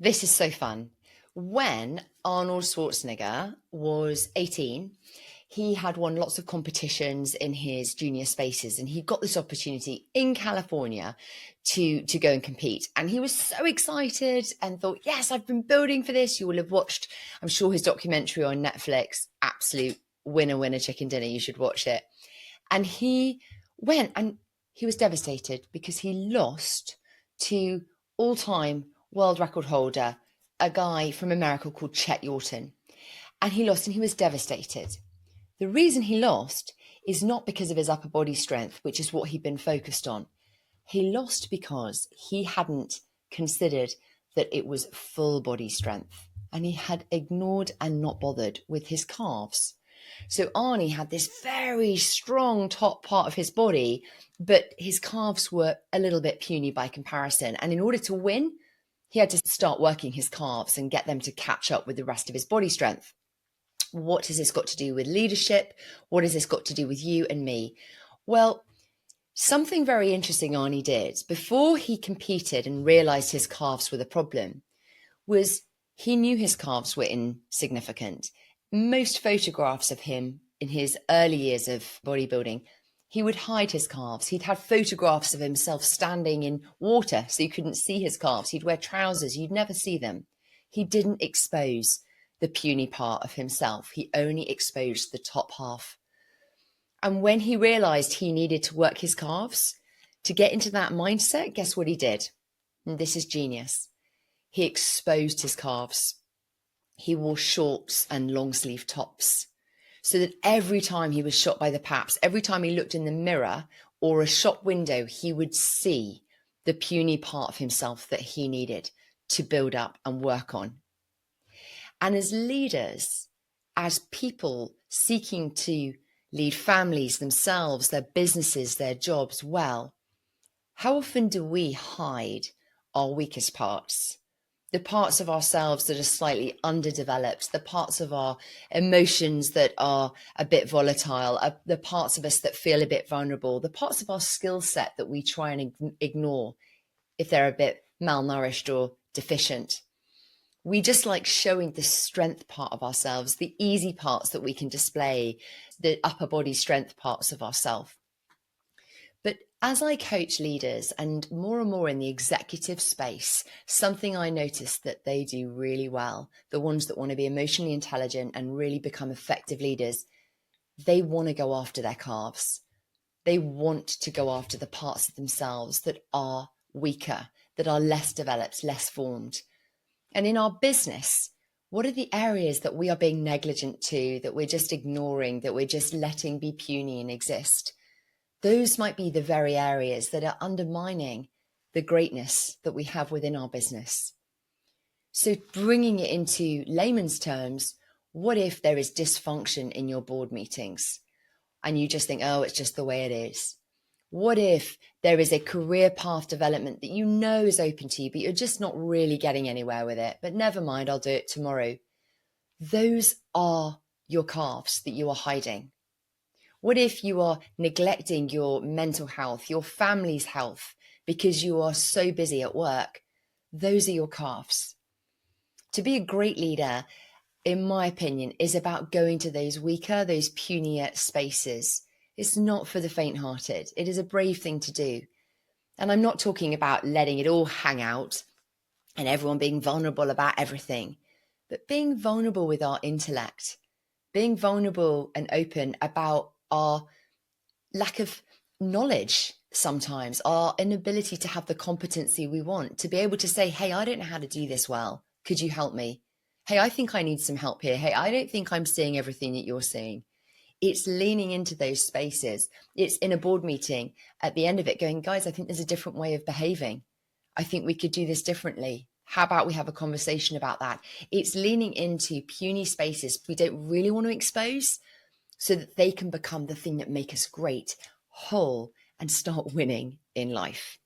This is so fun. When Arnold Schwarzenegger was 18, he had won lots of competitions in his junior spaces, and he got this opportunity in California to go and compete. And he was so excited and thought, yes, I've been building for this. You will have watched, I'm sure, his documentary on Netflix, absolute winner chicken dinner. You should watch it. And he went and he was devastated because he lost to all-time world record holder, a guy from America called Chet Yorton. And he lost and he was devastated. The reason he lost is not because of his upper body strength, which is what he'd been focused on. He lost because he hadn't considered that it was full body strength, and he had ignored and not bothered with his calves. So Arnie had this very strong top part of his body, but his calves were a little bit puny by comparison. And in order to win, he had to start working his calves and get them to catch up with the rest of his body strength. What has this got to do with leadership? What has this got to do with you and me? Well, something very interesting Arnie did before he competed and realized his calves were the problem was he knew his calves were insignificant. Most photographs of him in his early years of bodybuilding, he would hide his calves. He'd have photographs of himself standing in water so you couldn't see his calves. He'd wear trousers, you'd never see them. He didn't expose the puny part of himself. He only exposed the top half. And when he realized he needed to work his calves to get into that mindset, guess what he did? And this is genius. He exposed his calves. He wore shorts and long sleeve tops so that every time he was shot by the paps, every time he looked in the mirror or a shop window, he would see the puny part of himself that he needed to build up and work on. And as leaders, as people seeking to lead families, themselves, their businesses, their jobs well, how often do we hide our weakest parts? The parts of ourselves that are slightly underdeveloped, the parts of our emotions that are a bit volatile, the parts of us that feel a bit vulnerable, the parts of our skill set that we try and ignore if they're a bit malnourished or deficient. We just like showing the strength part of ourselves, the easy parts that we can display, the upper body strength parts of ourselves. But as I coach leaders and more in the executive space, something I noticed that they do really well, the ones that want to be emotionally intelligent and really become effective leaders, they want to go after their calves. They want to go after the parts of themselves that are weaker, that are less developed, less formed. And in our business, what are the areas that we are being negligent to, that we're just ignoring, that we're just letting be puny and exist? Those might be the very areas that are undermining the greatness that we have within our business. So bringing it into layman's terms, what if there is dysfunction in your board meetings and you just think, oh, it's just the way it is? What if there is a career path development that you know is open to you, but you're just not really getting anywhere with it? But never mind, I'll do it tomorrow. Those are your calves that you are hiding. What if you are neglecting your mental health, your family's health, because you are so busy at work? Those are your calves. To be a great leader, in my opinion, is about going to those weaker, those punier spaces. It's not for the faint-hearted. It is a brave thing to do. And I'm not talking about letting it all hang out and everyone being vulnerable about everything, but being vulnerable with our intellect, being vulnerable and open about our lack of knowledge sometimes, our inability to have the competency we want, to be able to say, hey, I don't know how to do this well. Could you help me? Hey, I think I need some help here. Hey, I don't think I'm seeing everything that you're seeing. It's leaning into those spaces. It's in a board meeting at the end of it going, guys, I think there's a different way of behaving. I think we could do this differently. How about we have a conversation about that? It's leaning into puny spaces we don't really want to expose so that they can become the thing that make us great, whole, and start winning in life.